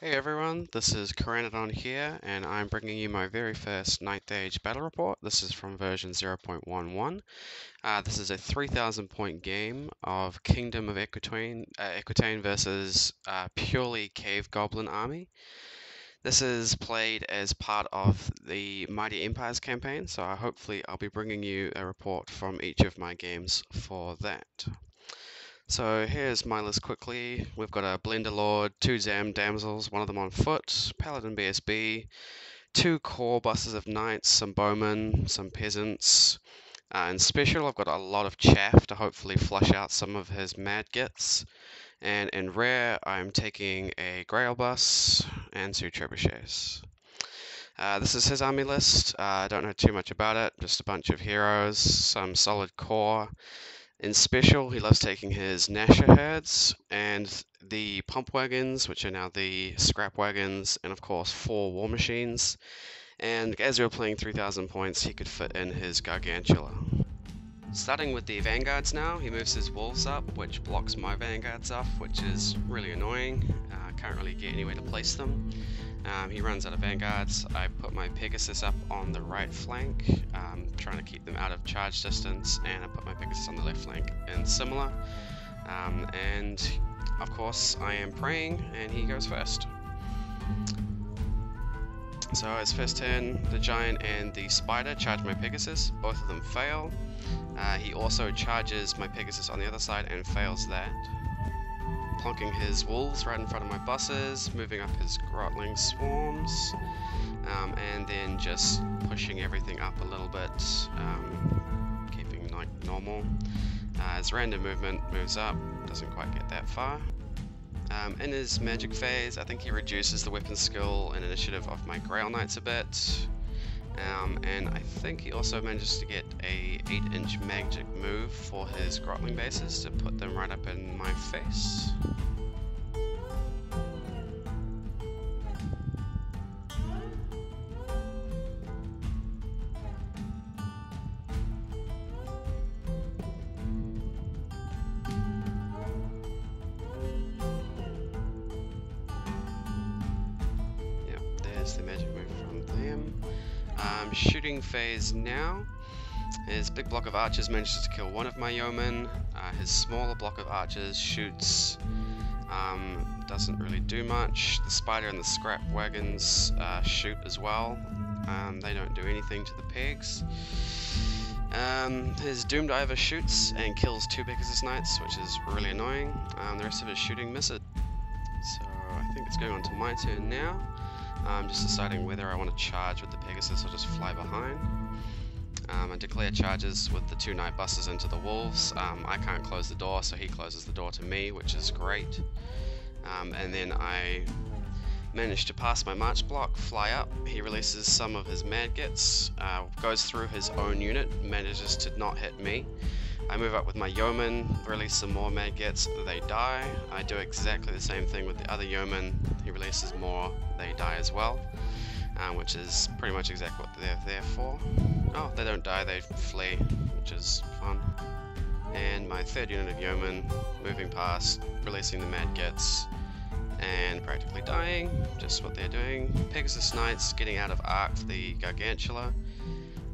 Hey everyone, this is KoE here, and I'm bringing you my very first 9th Age battle report. This is from version 0.11. This is a 3,000 point game of Kingdom of Equitane versus purely Cave Goblin army. This is played as part of the Mighty Empires campaign, so hopefully I'll be bringing you a report from each of my games for that. So here's my list quickly. We've got a Blender Lord, 2 Zam Damsels, one of them on foot, Paladin BSB, 2 core buses of knights, some bowmen, some peasants. In special, I've got a lot of chaff to hopefully flush out some of his mad gets. And in rare, I'm taking a Grail bus and 2 trebuchets. This is his army list. I don't know too much about it, just a bunch of heroes, some solid core. In special, he loves taking his Nasher herds and the pump wagons, which are now the scrap wagons, and of course 4 war machines. And as we were playing 3,000 points, he could fit in his Gargantula. Starting with the vanguards now, he moves his wolves up, which blocks my vanguards off, which is really annoying. Can't really get anywhere to place them. He runs out of vanguards. I put my Pegasus up on the right flank, trying to keep them out of charge distance, and I put my Pegasus on the left flank and similar. And of course I am praying, and he goes first. So his first turn, the giant and the spider charge my Pegasus. Both of them fail. He also charges my Pegasus on the other side and fails that. Plonking his wolves right in front of my buses, moving up his grotling swarms, and then just pushing everything up a little bit, keeping like normal. His random movement moves up, doesn't quite get that far. In his magic phase, I think he reduces the weapon skill and initiative of my Grail Knights a bit. And I think he also manages to get a 8-inch magic move for his Grotling bases to put them right up in my face. Yep, there's the magic move from them. Shooting phase now. His big block of archers manages to kill one of my yeomen. His smaller block of archers shoots, doesn't really do much. The spider and the scrap wagons shoot as well. They don't do anything to the pegs. His Doom Diver shoots and kills 2 Pegasus Knights, which is really annoying. The rest of his shooting misses. So I think it's going on to my turn now. I'm just deciding whether I want to charge with the Pegasus or just fly behind. I declare charges with the 2 night buses into the wolves. I can't close the door, so he closes the door to me, which is great. And then I manage to pass my march block, fly up. He releases some of his mad gets, goes through his own unit, manages to not hit me. I move up with my yeoman, release some more mad gets, they die. I do exactly the same thing with the other yeoman. He releases more, they die as well, which is pretty much exactly what they're there for. Oh, they don't die, they flee, which is fun. And my 3rd unit of yeoman, moving past, releasing the mad gets, and practically dying, just what they're doing. Pegasus Knights getting out of arc the Gargantula.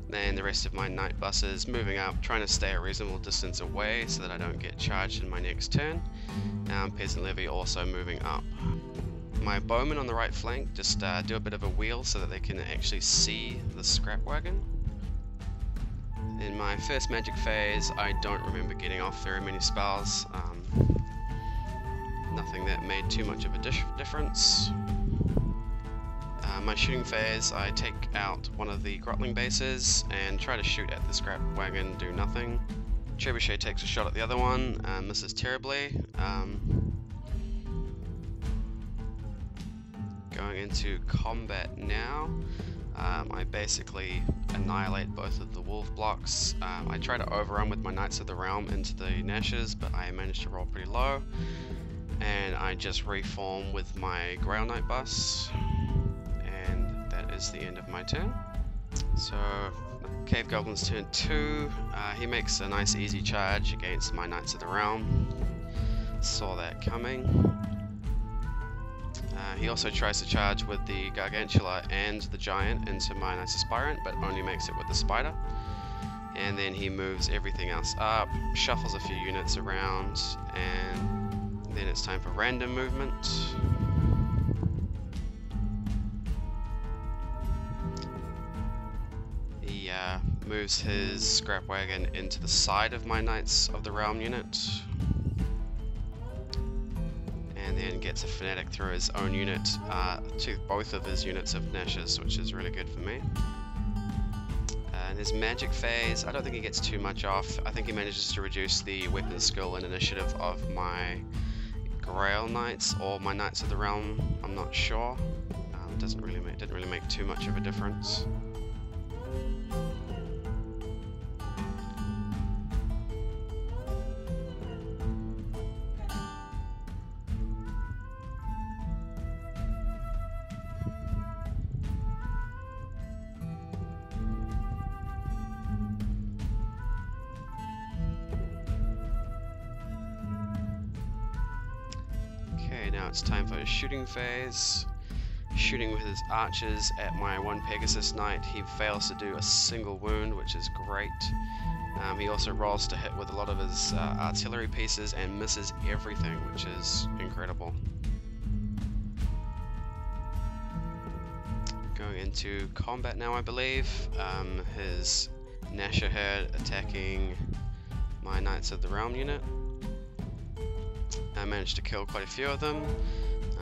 Then the rest of my knight buses moving up, trying to stay a reasonable distance away so that I don't get charged in my next turn. Peasant Levy also moving up. My bowmen on the right flank just do a bit of a wheel so that they can actually see the scrap wagon. In my first magic phase, I don't remember getting off very many spells. Nothing that made too much of a difference. My shooting phase, I take out one of the Grotling bases and try to shoot at the scrap wagon, do nothing. Trebuchet takes a shot at the other one, misses terribly. Going into combat now, I basically annihilate both of the wolf blocks. I try to overrun with my Knights of the Realm into the Nashers, but I managed to roll pretty low. And I just reform with my Grail Knight bus. Is the end of my turn. So Cave Goblin's turn 2. He makes a nice easy charge against my Knights of the Realm. Saw that coming. He also tries to charge with the Gargantula and the Giant into my Knights Aspirant, but only makes it with the Spider. And then he moves everything else up, shuffles a few units around, and then it's time for random movement. He moves his scrap wagon into the side of my Knights of the Realm unit. And then gets a fanatic through his own unit to both of his units of Nashes, which is really good for me. In his magic phase, I don't think he gets too much off. I think he manages to reduce the weapon skill and initiative of my Grail Knights or my Knights of the Realm. I'm not sure. Didn't really make too much of a difference. Okay, now it's time for his shooting phase. Shooting with his archers at my one Pegasus Knight. He fails to do a single wound, which is great. He also rolls to hit with a lot of his artillery pieces and misses everything, which is incredible. Going into combat now, I believe. His Nasher herd attacking my Knights of the Realm unit. I managed to kill quite a few of them.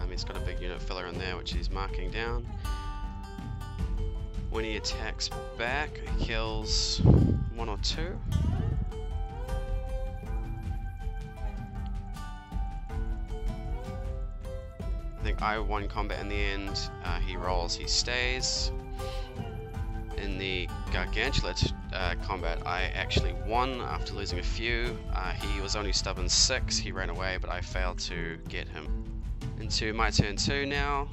He's got a big unit filler in there which he's marking down. When he attacks back, he kills one or two. I think I won combat in the end. He rolls, he stays. In the Gargantula combat, I actually won after losing a few. He was only stubborn 6, he ran away, but I failed to get him. Into my turn 2 now,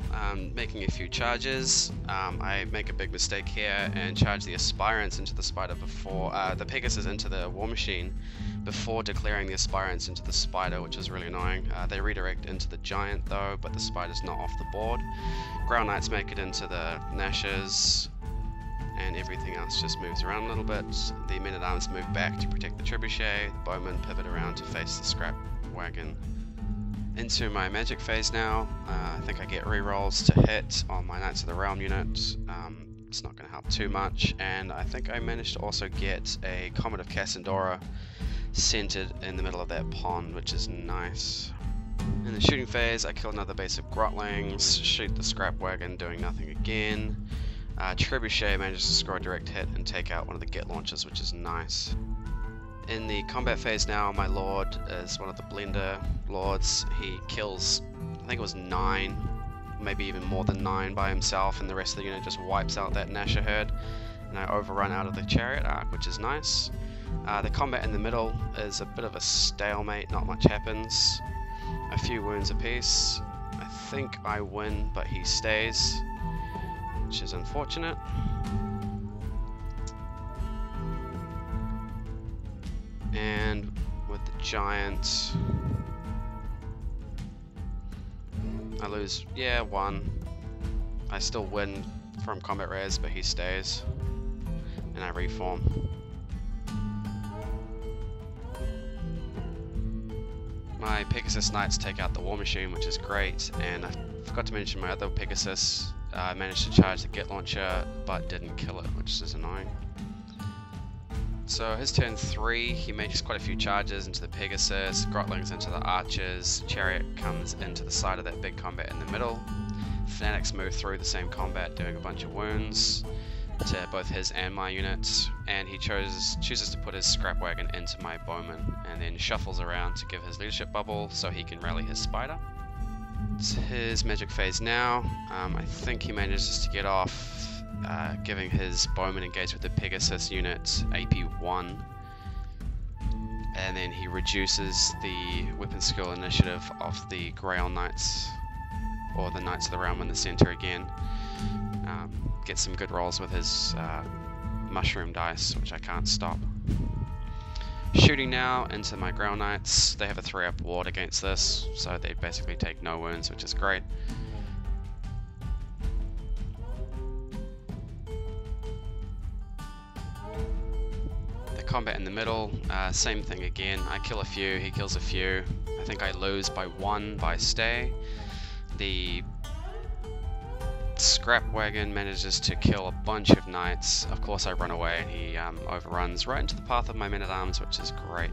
making a few charges. I make a big mistake here and charge the Aspirants into the Spider before, the Pegasus into the War Machine before declaring the Aspirants into the Spider, which is really annoying. They redirect into the Giant though, but the Spider's not off the board. Grail Knights make it into the Nashers, and everything else just moves around a little bit. The Men-at-Arms move back to protect the Trebuchet, the Bowmen pivot around to face the Scrap Wagon. Into my magic phase now. I think I get rerolls to hit on my Knights of the Realm unit. It's not going to help too much, and I think I managed to also get a Comet of Cassandora centered in the middle of that pond, which is nice. In the shooting phase, I kill another base of Grotlings, shoot the Scrap Wagon doing nothing again. Trebuchet manages to score a direct hit and take out one of the Get launchers, which is nice. In the combat phase now, my Lord is one of the Blender Lords. He kills, I think it was 9, maybe even more than 9 by himself, and the rest of the unit just wipes out that Nasher herd. And I overrun out of the Chariot arc, which is nice. The combat in the middle is a bit of a stalemate, not much happens. A few wounds apiece. I think I win, but he stays, which is unfortunate. And with the Giant, I lose, 1. I still win from combat res, but he stays, and I reform. My Pegasus Knights take out the War Machine, which is great, and I forgot to mention my other Pegasus managed to charge the Get Launcher, but didn't kill it, which is annoying. So his turn 3, he makes quite a few charges into the Pegasus, Grotlings into the Archers, Chariot comes into the side of that big combat in the middle. Fanatics move through the same combat doing a bunch of wounds to both his and my units, and he chooses to put his Scrap Wagon into my Bowman, and then shuffles around to give his leadership bubble so he can rally his Spider. It's his magic phase now. I think he manages to get off, giving his Bowman engaged with the Pegasus unit AP 1, and then he reduces the weapon skill initiative of the Grail Knights, or the Knights of the Realm in the center again. Gets some good rolls with his mushroom dice, which I can't stop. Shooting now into my Grail Knights. They have a 3-up ward against this, so they basically take no wounds, which is great. combat in the middle, same thing again. I kill a few, he kills a few. I think I lose by 1 by stay. The scrap wagon manages to kill a bunch of knights. Of course I run away and he overruns right into the path of my men-at-arms, which is great.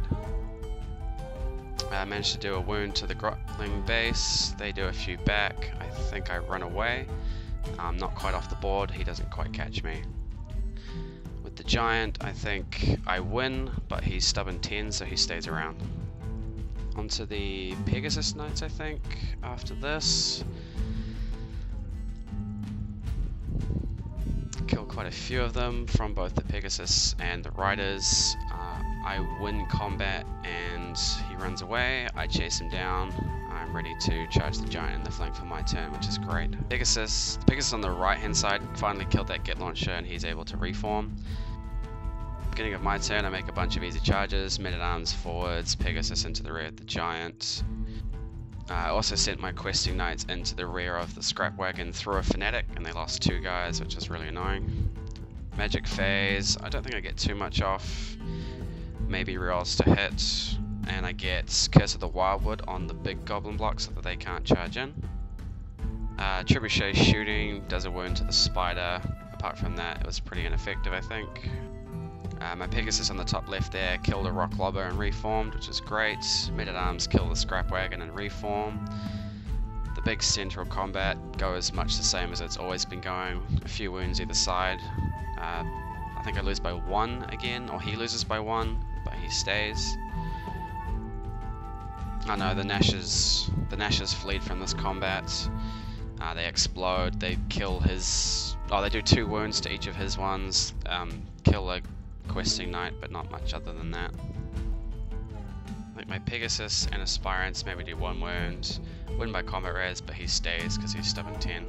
I managed to do a wound to the Grotling base. They do a few back. I think I run away. I'm not quite off the board. He doesn't quite catch me. With the giant, I think I win, but he's stubborn 10, so he stays around. Onto the Pegasus Knights, I think, after this. Kill quite a few of them from both the Pegasus and the Riders. I win combat and he runs away. I chase him down. I'm ready to charge the giant in the flank for my turn, which is great. Pegasus on the right hand side finally killed that get launcher and he's able to reform. Beginning of my turn, I make a bunch of easy charges, men-at-arms forwards, Pegasus into the rear of the giant. I also sent my questing knights into the rear of the scrap wagon through a fanatic and they lost 2 guys, which is really annoying. Magic phase, I don't think I get too much off. Maybe rerolls to hit, and I get Curse of the Wildwood on the big goblin block so that they can't charge in. Trebuchet shooting does a wound to the spider. Apart from that, it was pretty ineffective, I think. My Pegasus on the top left there killed a rock lobber and reformed, which is great. Men-at-arms kill the scrap wagon and reform. The big central combat goes much the same as it's always been going. A few wounds either side. I think I lose by 1 again, or he loses by 1, but he stays. Oh no, the Nashers fleed from this combat. They explode, they kill his... Oh, they do 2 wounds to each of his ones. Kill a questing knight, but not much other than that. I think my Pegasus and Aspirants maybe do 1 wound. Win by combat res, but he stays because he's stubborn 10.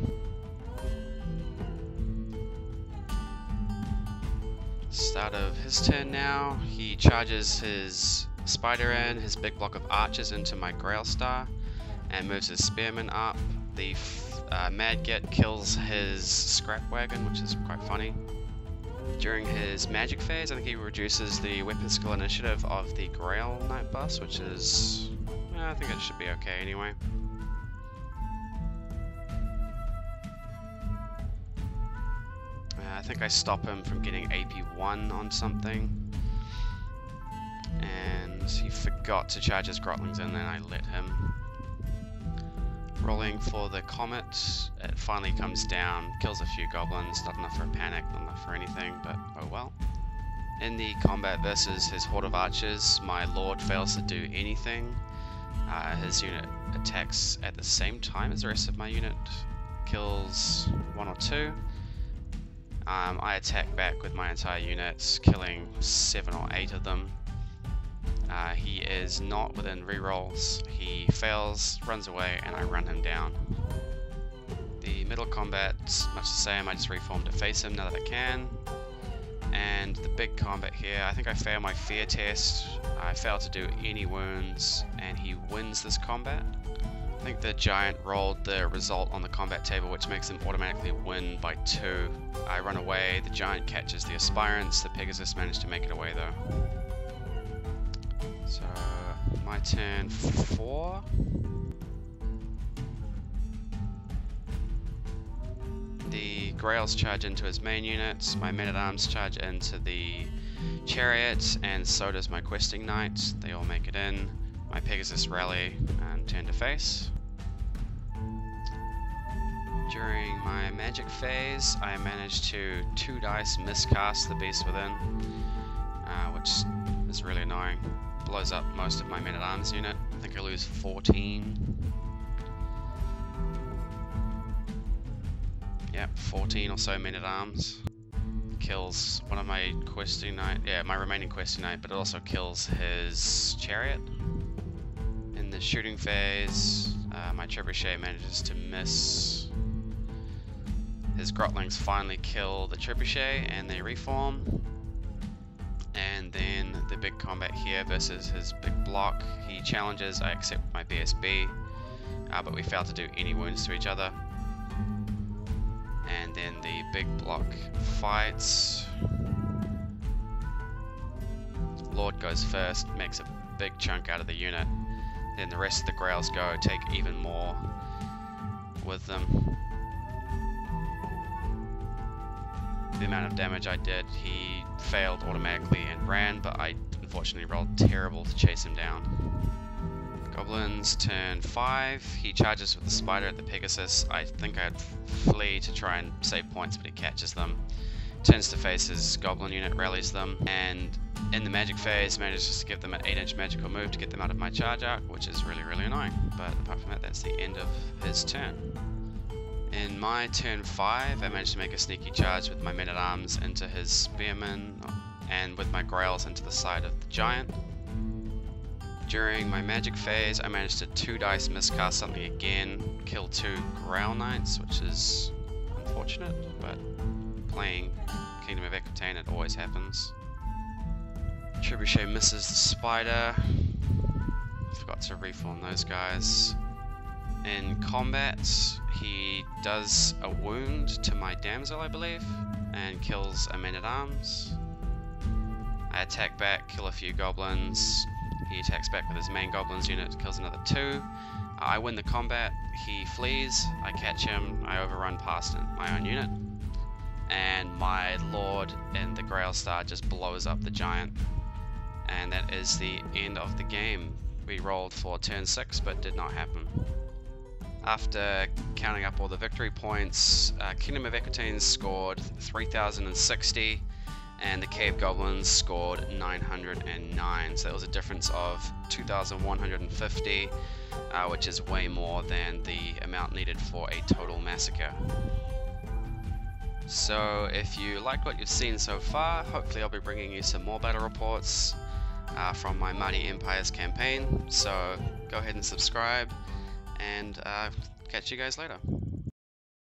Start of his turn now. He charges his spider in, his big block of archers into my Grail Star, and moves his spearmen up. The Mad Get kills his scrap wagon, which is quite funny. During his magic phase, I think he reduces the weapon skill initiative of the Grail Knight bus, which is... I think it should be okay anyway. I think I stop him from getting AP1 on something. And he forgot to charge his Grotlings in, and I let him. Rolling for the Comet, it finally comes down, kills a few goblins, not enough for a panic, not enough for anything, but oh well. In the combat versus his horde of archers, my Lord fails to do anything. His unit attacks at the same time as the rest of my unit, kills 1 or 2. I attack back with my entire unit, killing 7 or 8 of them. He is not within rerolls. He fails, runs away, and I run him down. The middle combat, much the same. I just reform to face him now that I can. And the big combat here, I think I fail my fear test. I fail to do any wounds, and he wins this combat. I think the giant rolled the result on the combat table, which makes him automatically win by 2. I run away, the giant catches the Aspirants, the Pegasus managed to make it away though. So, my turn 4. The Grails charge into his main units, my men-at-arms charge into the chariot, and so does my questing knight. They all make it in. My Pegasus rally and turn to face. During my magic phase, I managed to 2 dice miscast the Beast Within, which is really annoying. Blows up most of my men-at-arms unit. I think I lose 14. Yep, 14 or so men-at-arms. Kills one of my questing knight, my remaining questing knight, but it also kills his chariot. In the shooting phase, my trebuchet manages to miss. His Grotlings finally kill the trebuchet and they reform. And then the big combat here versus his big block. He challenges, I accept my BSB, but we fail to do any wounds to each other. And then the big block fights. Lord goes first, makes a big chunk out of the unit. Then the rest of the Grails go, take even more with them. The amount of damage I did, he failed automatically and ran, but I unfortunately rolled terrible to chase him down. Goblins, turn 5. He charges with the spider at the Pegasus. I think I'd flee to try and save points, but he catches them. Turns to face his goblin unit, rallies them, and in the magic phase manages to give them an 8-inch magical move to get them out of my charge arc, which is really, really annoying. But apart from that, that's the end of his turn. In my turn 5, I managed to make a sneaky charge with my men-at-arms into his spearmen, and with my Grails into the side of the giant. During my magic phase, I managed to 2-dice miscast something again, kill 2 Grail Knights, which is unfortunate, but playing Kingdom of Equitane, it always happens. Trebuchet misses the spider. Forgot to reform those guys. In combat, he does a wound to my damsel, I believe, and kills a man-at-arms. I attack back, kill a few goblins. He attacks back with his main goblins unit, kills another 2. I win the combat, he flees, I catch him, I overrun past my own unit. And my Lord in the Grail Star just blows up the giant. And that is the end of the game. We rolled for turn 6, but did not happen. After counting up all the victory points, Kingdom of Equitane scored 3,060, and the Cave Goblins scored 909. So that was a difference of 2,150, which is way more than the amount needed for a total massacre. So if you like what you've seen so far, hopefully I'll be bringing you some more battle reports from my Mighty Empires campaign. So go ahead and subscribe, and catch you guys later.